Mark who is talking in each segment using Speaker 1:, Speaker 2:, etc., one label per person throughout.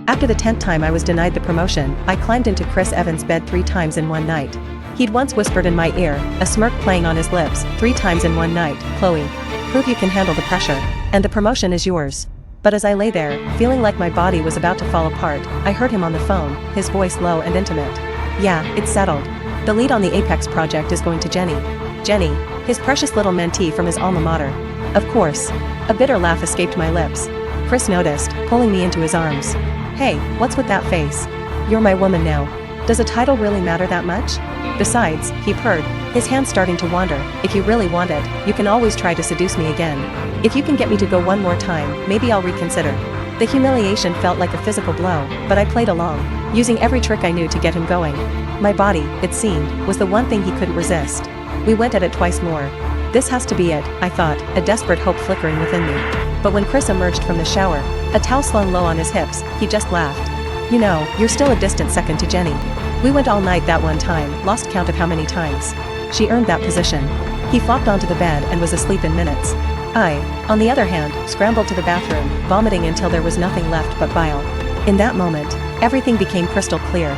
Speaker 1: After the 10th time I was denied the promotion, I climbed into Chris Evans' bed 3 times in one night. He'd once whispered in my ear, a smirk playing on his lips, 3 times in one night, "Chloe, prove you can handle the pressure, and the promotion is yours." But as I lay there, feeling like my body was about to fall apart, I heard him on the phone, his voice low and intimate. "Yeah, it's settled. The lead on the Apex project is going to Jenny." Jenny, his precious little mentee from his alma mater. Of course. A bitter laugh escaped my lips. Chris noticed, pulling me into his arms. "Hey, what's with that face? You're my woman now. Does a title really matter that much? Besides," he purred, his hand starting to wander, "if you really want it, you can always try to seduce me again. If you can get me to go one more time, maybe I'll reconsider." The humiliation felt like a physical blow, but I played along, using every trick I knew to get him going. My body, it seemed, was the one thing he couldn't resist. We went at it twice more. This has to be it, I thought, a desperate hope flickering within me. But when Chris emerged from the shower, a towel slung low on his hips, he just laughed. "You know, you're still a distant second to Jenny. We went all night that one time, lost count of how many times. She earned that position." He flopped onto the bed and was asleep in minutes. I, on the other hand, scrambled to the bathroom, vomiting until there was nothing left but bile. In that moment, everything became crystal clear.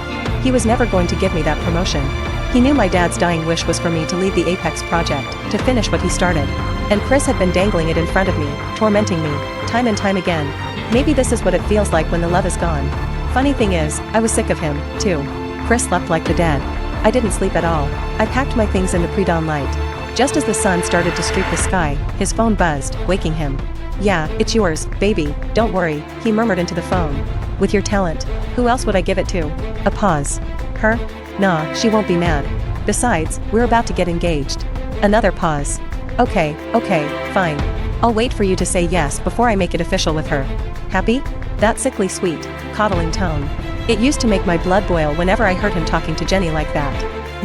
Speaker 1: He was never going to give me that promotion. He knew my dad's dying wish was for me to lead the Apex project, to finish what he started. And Chris had been dangling it in front of me, tormenting me, time and time again. Maybe this is what it feels like when the love is gone. Funny thing is, I was sick of him, too. Chris slept like the dead. I didn't sleep at all. I packed my things in the pre-dawn light. Just as the sun started to streak the sky, his phone buzzed, waking him. "Yeah, it's yours, baby, don't worry," he murmured into the phone. "With your talent, who else would I give it to?" A pause. "Her? Nah, she won't be mad. Besides, we're about to get engaged." Another pause. Okay, fine. I'll wait for you to say yes before I make it official with her. Happy?" That sickly sweet, coddling tone. It used to make my blood boil whenever I heard him talking to Jenny like that.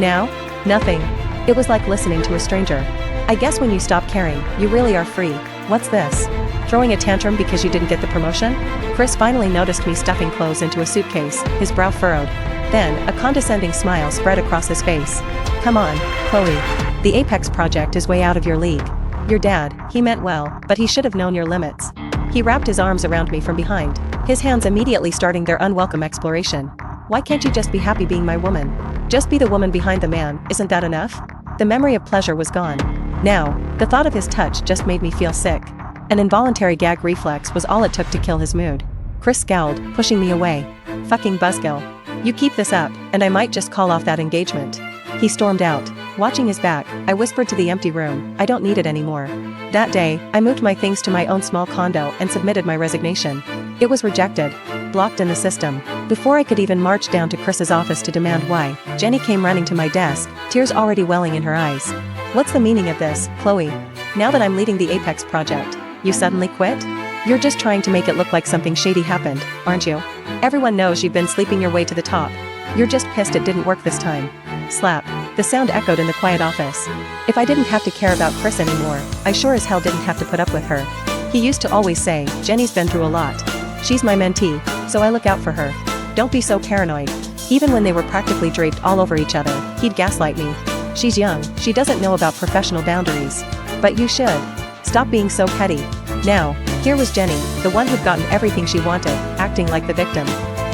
Speaker 1: Now? Nothing. It was like listening to a stranger. "I guess when you stop caring, you really are free. What's this? Throwing a tantrum because you didn't get the promotion?" Chris finally noticed me stuffing clothes into a suitcase, his brow furrowed. Then, a condescending smile spread across his face. "Come on, Chloe. The Apex project is way out of your league. Your dad, he meant well, but he should have known your limits." He wrapped his arms around me from behind, his hands immediately starting their unwelcome exploration. "Why can't you just be happy being my woman? Just be the woman behind the man, isn't that enough?" The memory of pleasure was gone. Now, the thought of his touch just made me feel sick. An involuntary gag reflex was all it took to kill his mood. Chris scowled, pushing me away. "Fucking buzzkill. You keep this up, and I might just call off that engagement." He stormed out. Watching his back, I whispered to the empty room, "I don't need it anymore." That day, I moved my things to my own small condo and submitted my resignation. It was rejected. Blocked in the system. Before I could even march down to Chris's office to demand why, Jenny came running to my desk, tears already welling in her eyes. "What's the meaning of this, Chloe? Now that I'm leading the Apex project, you suddenly quit? You're just trying to make it look like something shady happened, aren't you? Everyone knows you've been sleeping your way to the top. You're just pissed it didn't work this time." Slap. The sound echoed in the quiet office. If I didn't have to care about Chris anymore, I sure as hell didn't have to put up with her. He used to always say, "Jenny's been through a lot. She's my mentee, so I look out for her. Don't be so paranoid." Even when they were practically draped all over each other, he'd gaslight me. "She's young, she doesn't know about professional boundaries. But you should. Stop being so petty." Now, here was Jenny, the one who'd gotten everything she wanted, acting like the victim.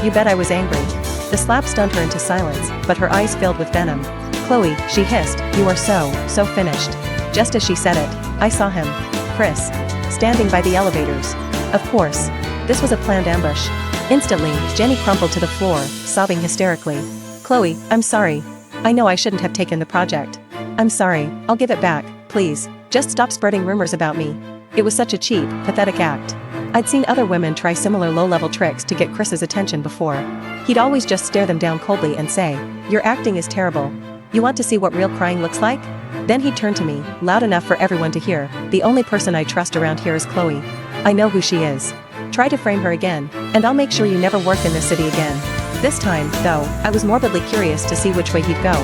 Speaker 1: You bet I was angry. The slap stunned her into silence, but her eyes filled with venom. "Chloe," she hissed, "you are so finished." Just as she said it, I saw him. Chris. Standing by the elevators. Of course. This was a planned ambush. Instantly, Jenny crumpled to the floor, sobbing hysterically. "Chloe, I'm sorry. I know I shouldn't have taken the project. I'm sorry, I'll give it back, please. Just stop spreading rumors about me." It was such a cheap, pathetic act. I'd seen other women try similar low-level tricks to get Chris's attention before. He'd always just stare them down coldly and say, "Your acting is terrible. You want to see what real crying looks like?" Then he'd turn to me, loud enough for everyone to hear, "The only person I trust around here is Chloe. I know who she is. Try to frame her again, and I'll make sure you never work in this city again." This time, though, I was morbidly curious to see which way he'd go.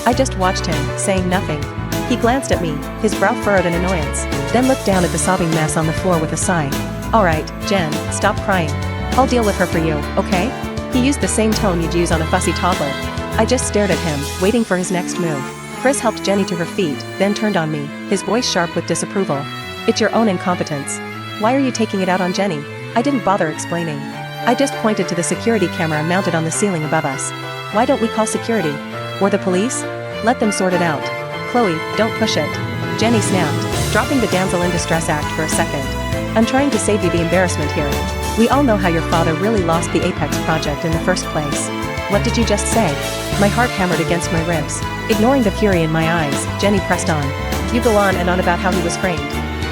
Speaker 1: I just watched him, saying nothing. He glanced at me, his brow furrowed in annoyance, then looked down at the sobbing mess on the floor with a sigh. "All right, Jen, stop crying. I'll deal with her for you, okay?" He used the same tone you'd use on a fussy toddler. I just stared at him, waiting for his next move. Chris helped Jenny to her feet, then turned on me, his voice sharp with disapproval. "It's your own incompetence. Why are you taking it out on Jenny?" I didn't bother explaining. I just pointed to the security camera mounted on the ceiling above us. Why don't we call security? Or the police? Let them sort it out. Chloe, don't push it. Jenny snapped, dropping the damsel in distress act for a second. I'm trying to save you the embarrassment here. We all know how your father really lost the Apex project in the first place. What did you just say? My heart hammered against my ribs. Ignoring the fury in my eyes, Jenny pressed on. You go on and on about how he was framed.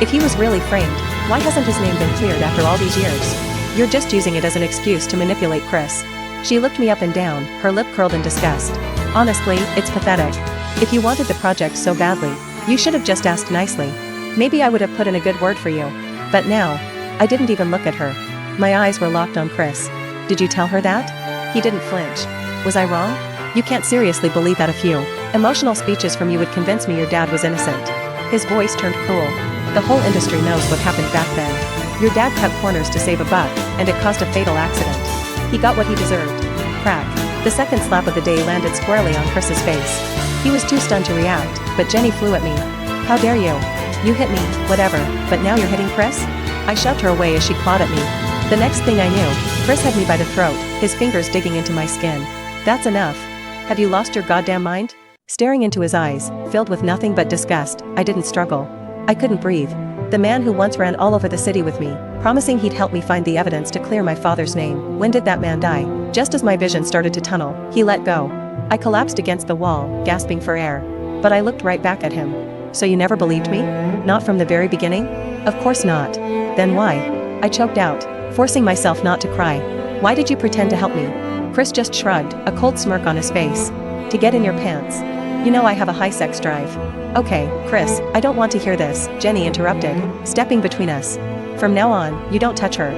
Speaker 1: If he was really framed, why hasn't his name been cleared after all these years? You're just using it as an excuse to manipulate Chris. She looked me up and down, her lip curled in disgust. Honestly, it's pathetic. If you wanted the project so badly, you should have just asked nicely. Maybe I would have put in a good word for you. But now, I didn't even look at her. My eyes were locked on Chris. Did you tell her that? He didn't flinch. Was I wrong? You can't seriously believe that a few emotional speeches from you would convince me your dad was innocent. His voice turned cruel. The whole industry knows what happened back then. Your dad cut corners to save a buck, and it caused a fatal accident. He got what he deserved. Crack. The second slap of the day landed squarely on Chris's face. He was too stunned to react, but Jenny flew at me. How dare you? You hit me, whatever, but now you're hitting Chris? I shoved her away as she clawed at me. The next thing I knew, Chris had me by the throat, his fingers digging into my skin. That's enough. Have you lost your goddamn mind? Staring into his eyes, filled with nothing but disgust, I didn't struggle. I couldn't breathe. The man who once ran all over the city with me, promising he'd help me find the evidence to clear my father's name. When did that man die? Just as my vision started to tunnel, he let go. I collapsed against the wall, gasping for air. But I looked right back at him. So you never believed me? Not from the very beginning? Of course not. Then why? I choked out, forcing myself not to cry. Why did you pretend to help me? Chris just shrugged, a cold smirk on his face. To get in your pants. You know I have a high sex drive. Okay, Chris, I don't want to hear this, Jenny interrupted, stepping between us. From now on, you don't touch her.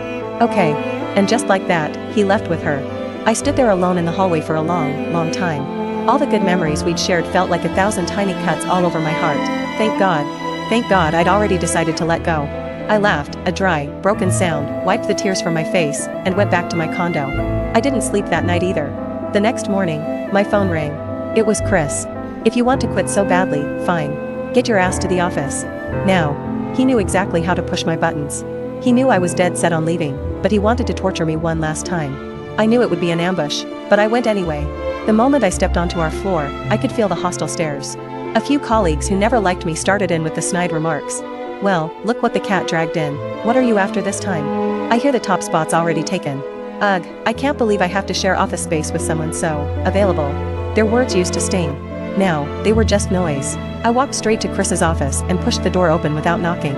Speaker 1: Okay. And just like that, he left with her. I stood there alone in the hallway for a long, long time. All the good memories we'd shared felt like 1,000 tiny cuts all over my heart. Thank God I'd already decided to let go. I laughed, a dry, broken sound, wiped the tears from my face, and went back to my condo. I didn't sleep that night either. The next morning, my phone rang. It was Chris. If you want to quit so badly, fine. Get your ass to the office. Now. He knew exactly how to push my buttons. He knew I was dead set on leaving, but he wanted to torture me one last time. I knew it would be an ambush, but I went anyway. The moment I stepped onto our floor, I could feel the hostile stares. A few colleagues who never liked me started in with the snide remarks. Well, look what the cat dragged in. What are you after this time? I hear the top spot's already taken. Ugh, I can't believe I have to share office space with someone so available. Their words used to sting. Now, they were just noise. I walked straight to Chris's office and pushed the door open without knocking.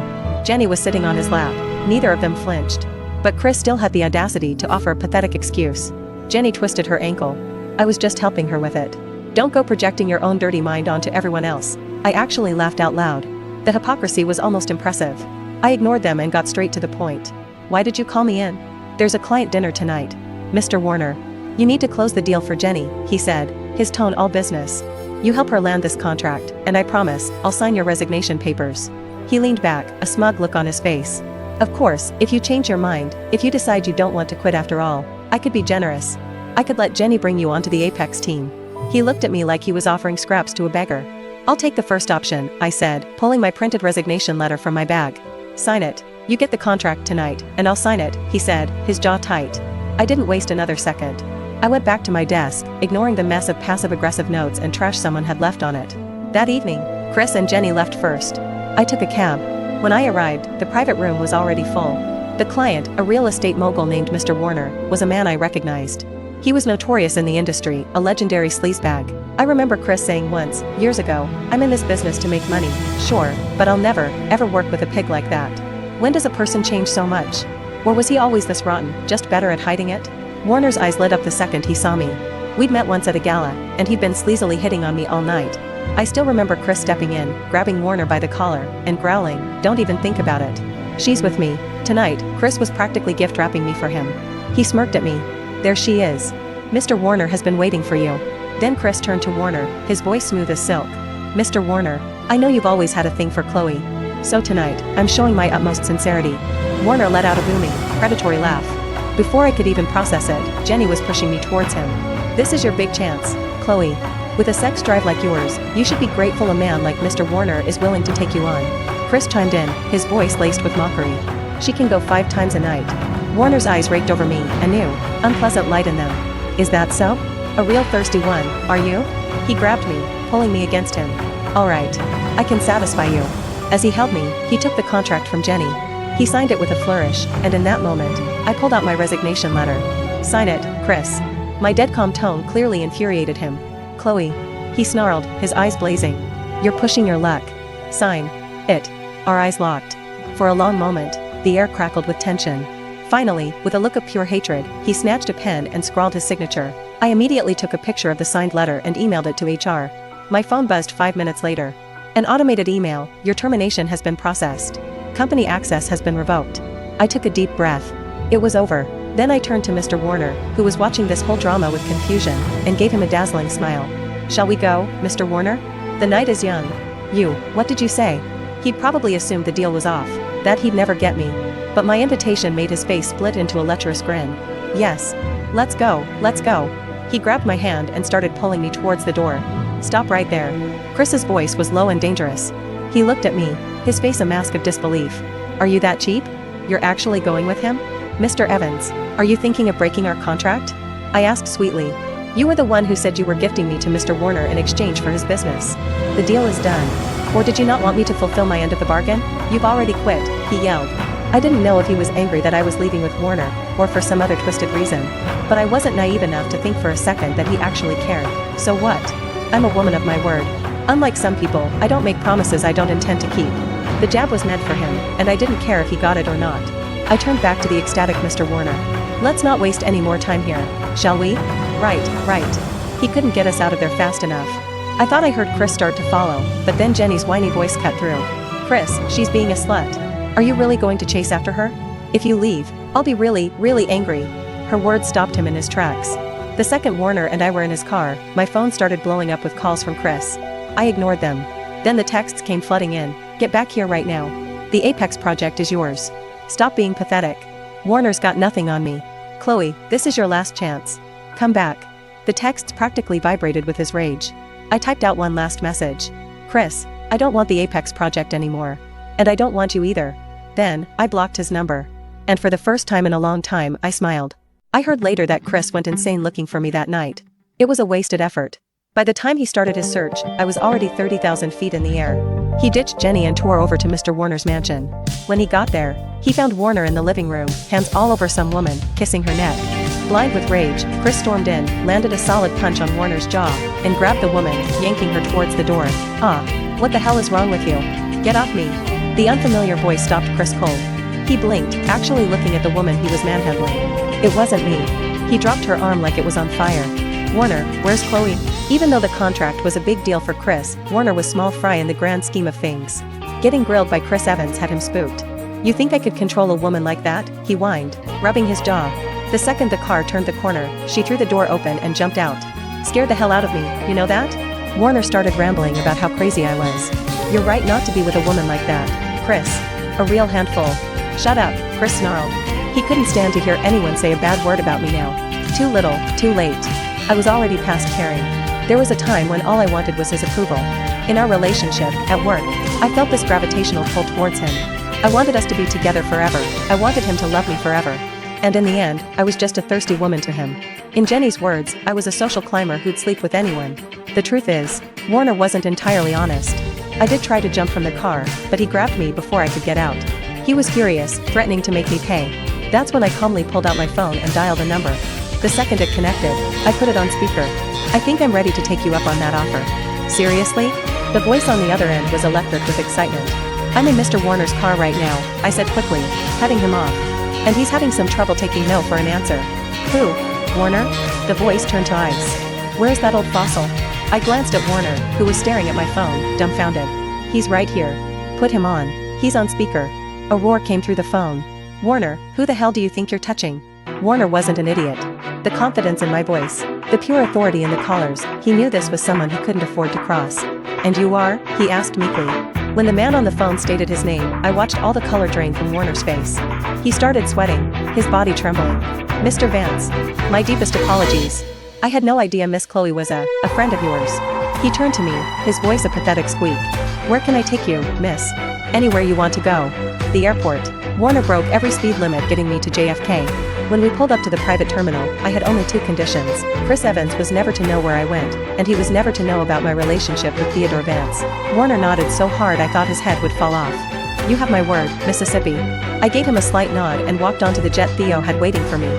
Speaker 1: Jenny was sitting on his lap. Neither of them flinched. But Chris still had the audacity to offer a pathetic excuse. Jenny twisted her ankle. I was just helping her with it. Don't go projecting your own dirty mind onto everyone else. I actually laughed out loud. The hypocrisy was almost impressive. I ignored them and got straight to the point. Why did you call me in? There's a client dinner tonight. Mr. Warner. You need to close the deal for Jenny, he said, his tone all business. You help her land this contract, and I promise, I'll sign your resignation papers. He leaned back, a smug look on his face. Of course, if you change your mind, if you decide you don't want to quit after all, I could be generous. I could let Jenny bring you onto the Apex team. He looked at me like he was offering scraps to a beggar. I'll take the first option, I said, pulling my printed resignation letter from my bag. Sign it. You get the contract tonight, and I'll sign it, he said, his jaw tight. I didn't waste another second. I went back to my desk, ignoring the mess of passive-aggressive notes and trash someone had left on it. That evening, Chris and Jenny left first. I took a cab. When I arrived, the private room was already full. The client, a real estate mogul named Mr. Warner, was a man I recognized. He was notorious in the industry, a legendary sleazebag. I remember Chris saying once, years ago, I'm in this business to make money, sure, but I'll never, ever work with a pig like that. When does a person change so much? Or was he always this rotten, just better at hiding it? Warner's eyes lit up the second he saw me. We'd met once at a gala, and he'd been sleazily hitting on me all night. I still remember Chris stepping in, grabbing Warner by the collar, and growling, "Don't even think about it. She's with me." Tonight, Chris was practically gift-wrapping me for him. He smirked at me. "There she is. Mr. Warner has been waiting for you." Then Chris turned to Warner, his voice smooth as silk. "Mr. Warner, I know you've always had a thing for Chloe. So tonight, I'm showing my utmost sincerity." Warner let out a booming, predatory laugh. Before I could even process it, Jenny was pushing me towards him. "This is your big chance, Chloe. With a sex drive like yours, you should be grateful a man like Mr. Warner is willing to take you on." Chris chimed in, his voice laced with mockery. "She can go 5 times a night. Warner's eyes raked over me, a new, unpleasant light in them. Is that so? A real thirsty one, are you? He grabbed me, pulling me against him. Alright. I can satisfy you. As he held me, he took the contract from Jenny. He signed it with a flourish, and in that moment, I pulled out my resignation letter. Sign it, Chris. My dead calm tone clearly infuriated him. Chloe. He snarled, his eyes blazing. You're pushing your luck. Sign it. Our eyes locked. For a long moment, the air crackled with tension. Finally, with a look of pure hatred, he snatched a pen and scrawled his signature. I immediately took a picture of the signed letter and emailed it to HR. My phone buzzed 5 minutes later. An automated email, your termination has been processed. Company access has been revoked. I took a deep breath. It was over. Then I turned to Mr. Warner, who was watching this whole drama with confusion, and gave him a dazzling smile. Shall we go, Mr. Warner? The night is young. What did you say? He'd probably assumed the deal was off, that he'd never get me. But my invitation made his face split into a lecherous grin. Yes. Let's go, let's go. He grabbed my hand and started pulling me towards the door. Stop right there. Chris's voice was low and dangerous. He looked at me, his face a mask of disbelief. Are you that cheap? You're actually going with him? Mr. Evans, are you thinking of breaking our contract? I asked sweetly. You were the one who said you were gifting me to Mr. Warner in exchange for his business. The deal is done. Or did you not want me to fulfill my end of the bargain? You've already quit, he yelled. I didn't know if he was angry that I was leaving with Warner, or for some other twisted reason. But I wasn't naive enough to think for a second that he actually cared. So what? I'm a woman of my word. Unlike some people, I don't make promises I don't intend to keep. The jab was meant for him, and I didn't care if he got it or not. I turned back to the ecstatic Mr. Warner. Let's not waste any more time here, shall we? Right. He couldn't get us out of there fast enough. I thought I heard Chris start to follow, but then Jenny's whiny voice cut through. Chris, she's being a slut. Are you really going to chase after her? If you leave, I'll be really angry. Her words stopped him in his tracks. The second Warner and I were in his car, my phone started blowing up with calls from Chris. I ignored them. Then the texts came flooding in. Get back here right now. The Apex project is yours. Stop being pathetic. Warner's got nothing on me. Chloe, this is your last chance. Come back. The texts practically vibrated with his rage. I typed out one last message. Chris, I don't want the Apex project anymore. And I don't want you either. Then, I blocked his number. And for the first time in a long time, I smiled. I heard later that Chris went insane looking for me that night. It was a wasted effort. By the time he started his search, I was already 30,000 feet in the air. He ditched Jenny and tore over to Mr. Warner's mansion. When he got there, he found Warner in the living room, hands all over some woman, kissing her neck. Blind with rage, Chris stormed in, landed a solid punch on Warner's jaw, and grabbed the woman, yanking her towards the door. What the hell is wrong with you? Get off me. The unfamiliar voice stopped Chris cold. He blinked, actually looking at the woman he was manhandling. It wasn't me. He dropped her arm like it was on fire. Warner, where's Chloe? Even though the contract was a big deal for Chris, Warner was small fry in the grand scheme of things. Getting grilled by Chris Evans had him spooked. You think I could control a woman like that? He whined, rubbing his jaw. The second the car turned the corner, she threw the door open and jumped out. Scared the hell out of me, you know that? Warner started rambling about how crazy I was. You're right not to be with a woman like that, Chris. A real handful. Shut up, Chris snarled. He couldn't stand to hear anyone say a bad word about me now. Too little, too late. I was already past caring. There was a time when all I wanted was his approval. In our relationship, at work, I felt this gravitational pull towards him. I wanted us to be together forever. I wanted him to love me forever. And in the end, I was just a thirsty woman to him. In Jenny's words, I was a social climber who'd sleep with anyone. The truth is, Warner wasn't entirely honest. I did try to jump from the car, but he grabbed me before I could get out. He was furious, threatening to make me pay. That's when I calmly pulled out my phone and dialed a number. The second it connected, I put it on speaker. I think I'm ready to take you up on that offer. Seriously? The voice on the other end was electric with excitement. I'm in Mr. Warner's car right now, I said quickly, cutting him off. And he's having some trouble taking no for an answer. Who? Warner? The voice turned to ice. Where's that old fossil? I glanced at Warner, who was staring at my phone, dumbfounded. He's right here. Put him on. He's on speaker. A roar came through the phone. Warner, who the hell do you think you're touching? Warner wasn't an idiot. The confidence in my voice, the pure authority in the callers, he knew this was someone he couldn't afford to cross. And you are? He asked meekly. When the man on the phone stated his name, I watched all the color drain from Warner's face. He started sweating, his body trembling. Mr. Vance, my deepest apologies. I had no idea Miss Chloe was a friend of yours. He turned to me, his voice a pathetic squeak. "Where can I take you, miss?" "Anywhere you want to go." "The airport." Warner broke every speed limit getting me to JFK. When we pulled up to the private terminal, I had only two conditions. Chris Evans was never to know where I went, and he was never to know about my relationship with Theodore Vance. Warner nodded so hard I thought his head would fall off. "You have my word, Mississippi." I gave him a slight nod and walked onto the jet Theo had waiting for me.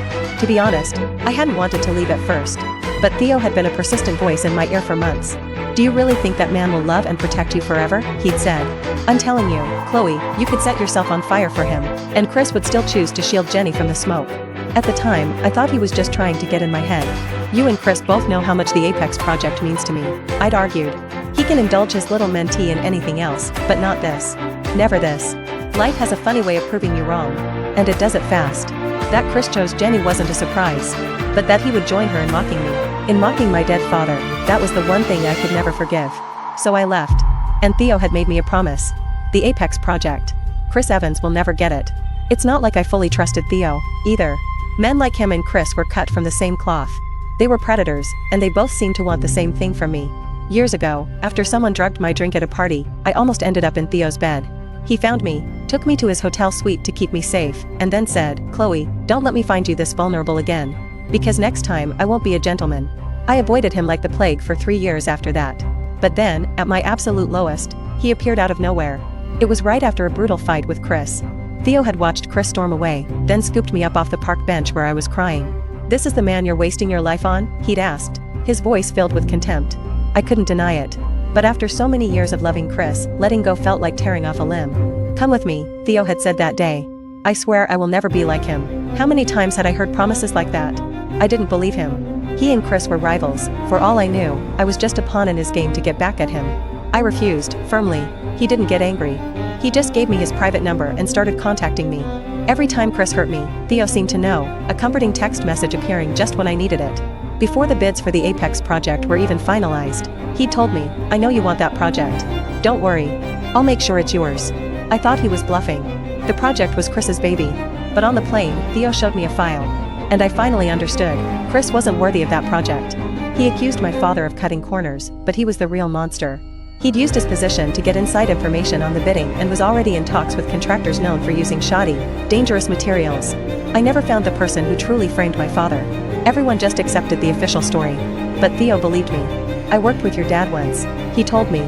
Speaker 1: To be honest, I hadn't wanted to leave at first. But Theo had been a persistent voice in my ear for months. "Do you really think that man will love and protect you forever?" he'd said. "I'm telling you, Chloe, you could set yourself on fire for him, and Chris would still choose to shield Jenny from the smoke." At the time, I thought he was just trying to get in my head. "You and Chris both know how much the Apex project means to me," I'd argued. "He can indulge his little mentee in anything else, but not this. Never this. Life has a funny way of proving you wrong. And it does it fast." That Chris chose Jenny wasn't a surprise. But that he would join her in mocking me, in mocking my dead father, that was the one thing I could never forgive. So I left. And Theo had made me a promise. The Apex project. Chris Evans will never get it. It's not like I fully trusted Theo, either. Men like him and Chris were cut from the same cloth. They were predators, and they both seemed to want the same thing from me. Years ago, after someone drugged my drink at a party, I almost ended up in Theo's bed. He found me, took me to his hotel suite to keep me safe, and then said, "Chloe, don't let me find you this vulnerable again. Because next time I won't be a gentleman." I avoided him like the plague for 3 years after that. But then, at my absolute lowest, he appeared out of nowhere. It was right after a brutal fight with Chris. Theo had watched Chris storm away, then scooped me up off the park bench where I was crying. "This is the man you're wasting your life on?" he'd asked, his voice filled with contempt. I couldn't deny it. But after so many years of loving Chris, letting go felt like tearing off a limb. "Come with me," Theo had said that day. "I swear I will never be like him." How many times had I heard promises like that? I didn't believe him. He and Chris were rivals. For all I knew, I was just a pawn in his game to get back at him. I refused, firmly. He didn't get angry. He just gave me his private number and started contacting me. Every time Chris hurt me, Theo seemed to know, a comforting text message appearing just when I needed it. Before the bids for the Apex project were even finalized, he told me, "I know you want that project. Don't worry. I'll make sure it's yours." I thought he was bluffing. The project was Chris's baby. But on the plane, Theo showed me a file. And I finally understood. Chris wasn't worthy of that project. He accused my father of cutting corners, but he was the real monster. He'd used his position to get inside information on the bidding and was already in talks with contractors known for using shoddy, dangerous materials. I never found the person who truly framed my father. Everyone just accepted the official story. But Theo believed me. "I worked with your dad once," he told me.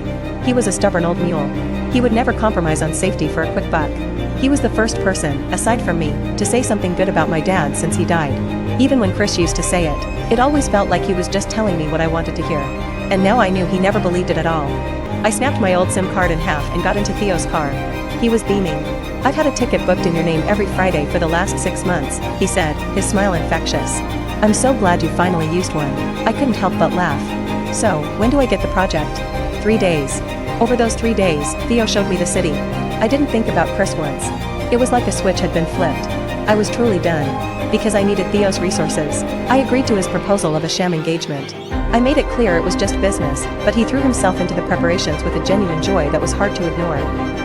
Speaker 1: He was a stubborn old mule. He would never compromise on safety for a quick buck. He was the first person, aside from me, to say something good about my dad since he died. Even when Chris used to say it, it always felt like he was just telling me what I wanted to hear. And now I knew he never believed it at all. I snapped my old SIM card in half and got into Theo's car. He was beaming. "I've had a ticket booked in your name every Friday for the last 6 months, he said, his smile infectious. "I'm so glad you finally used one." I couldn't help but laugh. "So, when do I get the project?" 3 days. Over those 3 days, Theo showed me the city. I didn't think about Chris once. It was like a switch had been flipped. I was truly done. Because I needed Theo's resources, I agreed to his proposal of a sham engagement. I made it clear it was just business, but he threw himself into the preparations with a genuine joy that was hard to ignore.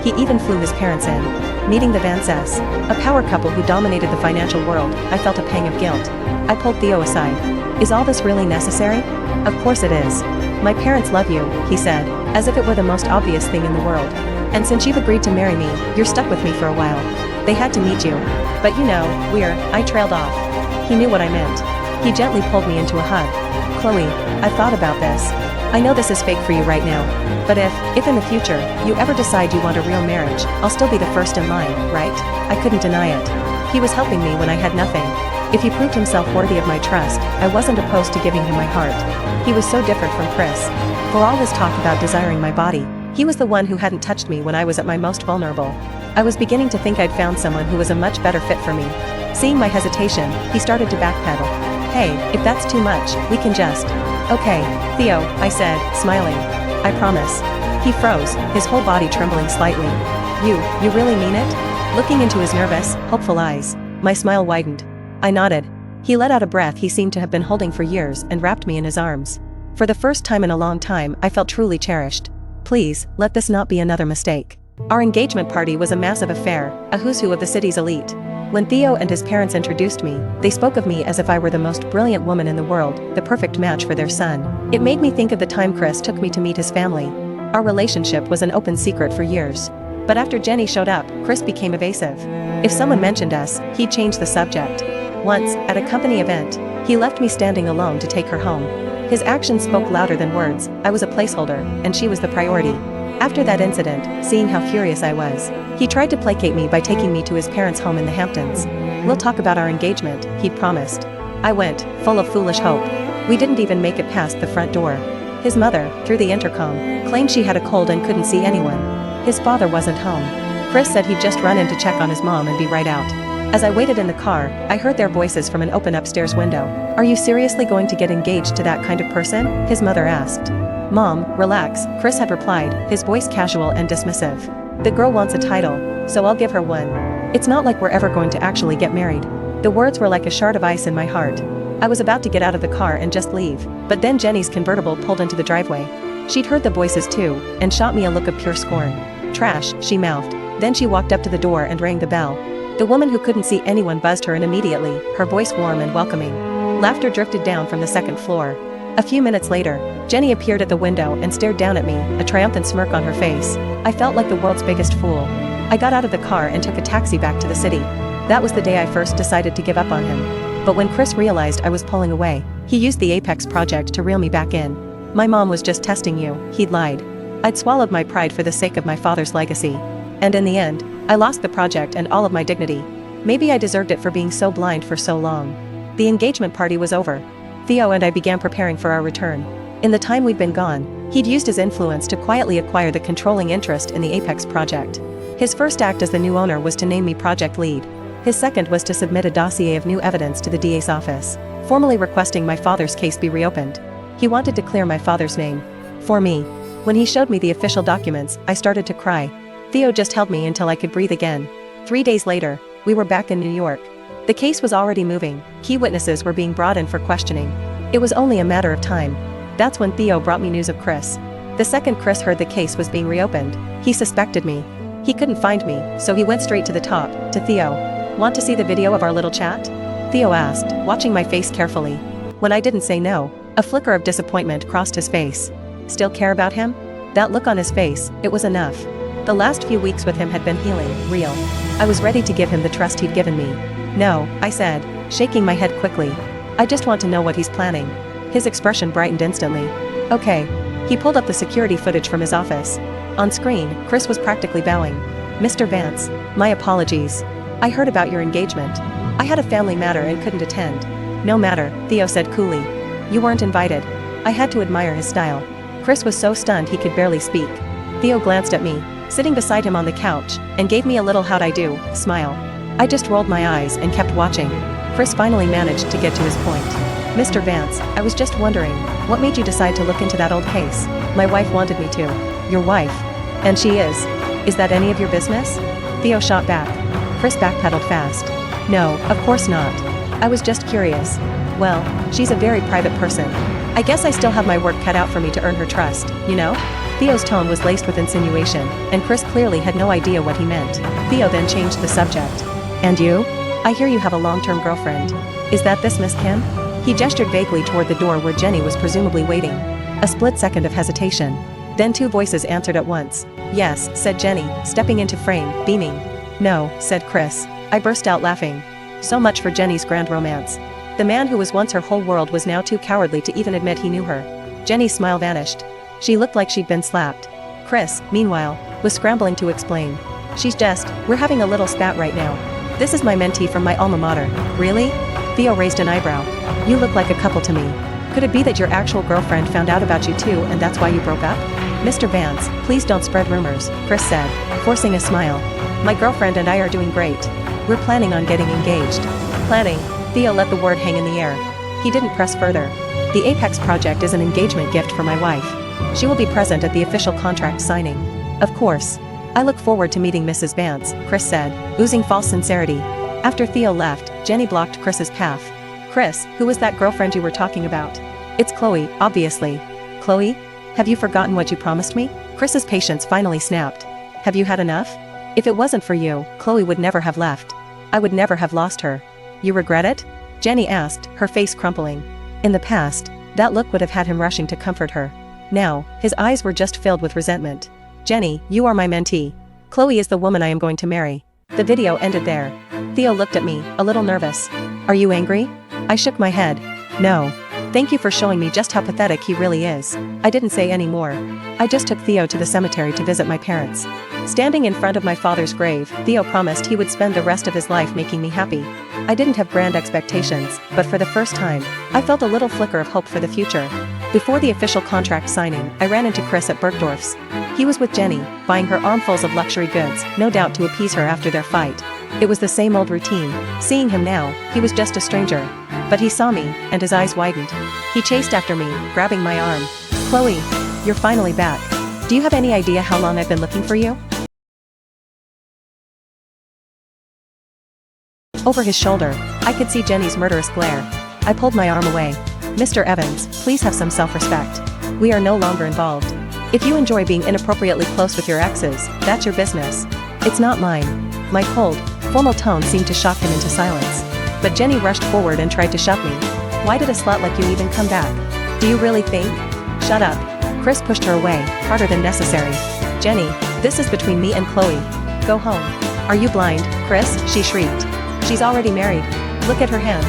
Speaker 1: He even flew his parents in. Meeting the Vances, a power couple who dominated the financial world, I felt a pang of guilt. I pulled Theo aside. "Is all this really necessary?" "Of course it is. My parents love you," he said, as if it were the most obvious thing in the world. "And since you've agreed to marry me, you're stuck with me for a while. They had to meet you. But you know, I trailed off." He knew what I meant. He gently pulled me into a hug. "Chloe, I've thought about this. I know this is fake for you right now. But if in the future, you ever decide you want a real marriage, I'll still be the first in line, right?" I couldn't deny it. He was helping me when I had nothing. If he proved himself worthy of my trust, I wasn't opposed to giving him my heart. He was so different from Chris. For all his talk about desiring my body, he was the one who hadn't touched me when I was at my most vulnerable. I was beginning to think I'd found someone who was a much better fit for me. Seeing my hesitation, he started to backpedal. "Hey, if that's too much, we can just..." "Okay, Theo," I said, smiling. "I promise." He froze, his whole body trembling slightly. You really mean it?" Looking into his nervous, hopeful eyes, my smile widened. I nodded. He let out a breath he seemed to have been holding for years and wrapped me in his arms. For the first time in a long time, I felt truly cherished. "Please, let this not be another mistake." Our engagement party was a massive affair, a who's who of the city's elite. When Theo and his parents introduced me, they spoke of me as if I were the most brilliant woman in the world, the perfect match for their son. It made me think of the time Chris took me to meet his family. Our relationship was an open secret for years. But after Jenny showed up, Chris became evasive. If someone mentioned us, he'd change the subject. Once, at a company event, he left me standing alone to take her home. His actions spoke louder than words. I was a placeholder, and she was the priority. After that incident, seeing how furious I was, he tried to placate me by taking me to his parents' home in the Hamptons. "We'll talk about our engagement," he'd promised. I went, full of foolish hope. We didn't even make it past the front door. His mother, through the intercom, claimed she had a cold and couldn't see anyone. His father wasn't home. Chris said he'd just run in to check on his mom and be right out. As I waited in the car, I heard their voices from an open upstairs window. "Are you seriously going to get engaged to that kind of person?" his mother asked. "Mom, relax," Chris had replied, his voice casual and dismissive. "The girl wants a title, so I'll give her one. It's not like we're ever going to actually get married." The words were like a shard of ice in my heart. I was about to get out of the car and just leave, but then Jenny's convertible pulled into the driveway. She'd heard the voices too, and shot me a look of pure scorn. "Trash," she mouthed. Then she walked up to the door and rang the bell. The woman who couldn't see anyone buzzed her in immediately, her voice warm and welcoming. Laughter drifted down from the second floor. A few minutes later, Jenny appeared at the window and stared down at me, a triumphant smirk on her face. I felt like the world's biggest fool. I got out of the car and took a taxi back to the city. That was the day I first decided to give up on him. But when Chris realized I was pulling away, he used the Apex project to reel me back in. "My mom was just testing you," he'd lied. I'd swallowed my pride for the sake of my father's legacy. And in the end, I lost the project and all of my dignity. Maybe I deserved it for being so blind for so long. The engagement party was over. Theo and I began preparing for our return. In the time we'd been gone, he'd used his influence to quietly acquire the controlling interest in the Apex project. His first act as the new owner was to name me project lead. His second was to submit a dossier of new evidence to the DA's office, formally requesting my father's case be reopened. He wanted to clear my father's name. For me. When he showed me the official documents, I started to cry. Theo just held me until I could breathe again. 3 days later, we were back in New York. The case was already moving, key witnesses were being brought in for questioning. It was only a matter of time. That's when Theo brought me news of Chris. The second Chris heard the case was being reopened, he suspected me. He couldn't find me, so he went straight to the top, to Theo. "Want to see the video of our little chat?" Theo asked, watching my face carefully. When I didn't say no, a flicker of disappointment crossed his face. Still care about him? That look on his face, it was enough. The last few weeks with him had been healing, real. I was ready to give him the trust he'd given me. "No," I said, shaking my head quickly. "I just want to know what he's planning." His expression brightened instantly. "Okay." He pulled up the security footage from his office. On screen, Chris was practically bowing. "Mr. Vance, my apologies. I heard about your engagement. I had a family matter and couldn't attend." "No matter," Theo said coolly. "You weren't invited." I had to admire his style. Chris was so stunned he could barely speak. Theo glanced at me, sitting beside him on the couch, and gave me a little "how'd I do" smile. I just rolled my eyes and kept watching. Chris finally managed to get to his point. "Mr. Vance, I was just wondering, what made you decide to look into that old case?" "My wife wanted me to." "Your wife? And she is? Is that any of your business?" Theo shot back. Chris backpedaled fast. "No, of course not. I was just curious. Well, she's a very private person. I guess I still have my work cut out for me to earn her trust, you know?" Theo's tone was laced with insinuation, and Chris clearly had no idea what he meant. Theo then changed the subject. "And you? I hear you have a long-term girlfriend. Is that this Miss Kim?" He gestured vaguely toward the door where Jenny was presumably waiting. A split second of hesitation. Then two voices answered at once. "Yes," said Jenny, stepping into frame, beaming. "No," said Chris. I burst out laughing. So much for Jenny's grand romance. The man who was once her whole world was now too cowardly to even admit he knew her. Jenny's smile vanished. She looked like she'd been slapped. Chris, meanwhile, was scrambling to explain. We're having a little spat right now. This is my mentee from my alma mater." "Really?" Theo raised an eyebrow. "You look like a couple to me. Could it be that your actual girlfriend found out about you too and that's why you broke up?" "Mr. Vance, please don't spread rumors," Chris said, forcing a smile. "My girlfriend and I are doing great. We're planning on getting engaged." "Planning?" Theo let the word hang in the air. He didn't press further. "The Apex project is an engagement gift for my wife. She will be present at the official contract signing." "Of course. I look forward to meeting Mrs. Vance," Chris said, oozing false sincerity. After Theo left, Jenny blocked Chris's path. "Chris, who was that girlfriend you were talking about?" "It's Chloe, obviously." "Chloe? Have you forgotten what you promised me?" Chris's patience finally snapped. "Have you had enough? If it wasn't for you, Chloe would never have left. I would never have lost her." "You regret it?" Jenny asked, her face crumpling. "In the past, That look would have had him rushing to comfort her. Now, his eyes were just filled with resentment. Jenny, you are my mentee. Chloe is the woman I am going to marry. The video ended there. Theo looked at me, a little nervous. Are you angry? I shook my head. No. Thank you for showing me just how pathetic he really is. I didn't say any more. I just took Theo to the cemetery to visit my parents. Standing in front of my father's grave, Theo promised he would spend the rest of his life making me happy. I didn't have grand expectations, but for the first time, I felt a little flicker of hope for the future. Before the official contract signing, I ran into Chris at Bergdorf's. He was with Jenny, buying her armfuls of luxury goods, no doubt to appease her after their fight. It was the same old routine. Seeing him now, he was just a stranger. But he saw me, and his eyes widened. He chased after me, grabbing my arm. Chloe, you're finally back. Do you have any idea how long I've been looking for you? Over his shoulder, I could see Jenny's murderous glare. I pulled my arm away. Mr. Evans, please have some self-respect. We are no longer involved. If you enjoy being inappropriately close with your exes, that's your business. It's not mine. My cold, formal tone seemed to shock him into silence. But Jenny rushed forward and tried to shove me. Why did a slut like you even come back? Do you really think? Shut up. Chris pushed her away, harder than necessary. Jenny, this is between me and Chloe. Go home. Are you blind, Chris? She shrieked. She's already married. Look at her hand.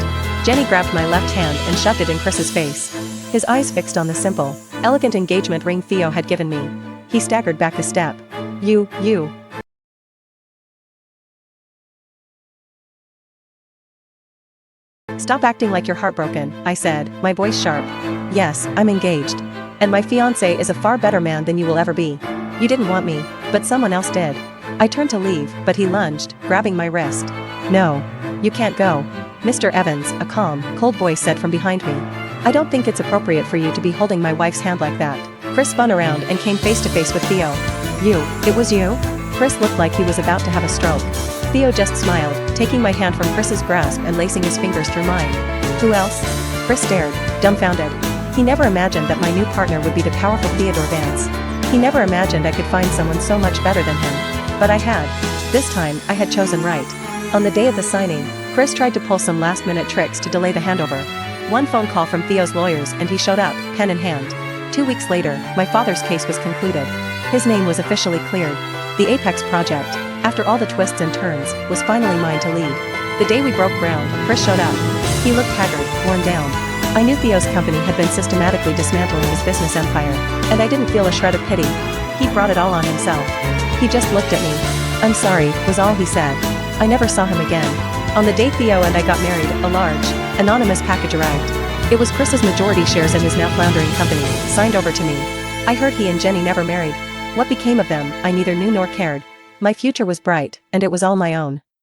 Speaker 1: Jenny grabbed my left hand and shoved it in Chris's face. His eyes fixed on the simple, elegant engagement ring Theo had given me. He staggered back a step. You. Stop acting like you're heartbroken, I said, my voice sharp. Yes, I'm engaged. And my fiancé is a far better man than you will ever be. You didn't want me, but someone else did. I turned to leave, but he lunged, grabbing my wrist. No. You can't go. Mr. Evans, a calm, cold voice said from behind me. I don't think it's appropriate for you to be holding my wife's hand like that. Chris spun around and came face to face with Theo. It was you? Chris looked like he was about to have a stroke. Theo just smiled, taking my hand from Chris's grasp and lacing his fingers through mine. Who else? Chris stared, dumbfounded. He never imagined that my new partner would be the powerful Theodore Vance. He never imagined I could find someone so much better than him. But I had. This time, I had chosen right. On the day of the signing, Chris tried to pull some last-minute tricks to delay the handover. One phone call from Theo's lawyers and he showed up, pen in hand. 2 weeks later, my father's case was concluded. His name was officially cleared. The Apex project, after all the twists and turns, was finally mine to lead. The day we broke ground, Chris showed up. He looked haggard, worn down. I knew Theo's company had been systematically dismantling his business empire, and I didn't feel a shred of pity. He brought it all on himself. He just looked at me. I'm sorry, was all he said. I never saw him again. On the day Theo and I got married, a large, anonymous package arrived. It was Chris's majority shares in his now floundering company, signed over to me. I heard he and Jenny never married. What became of them, I neither knew nor cared. My future was bright, and it was all my own.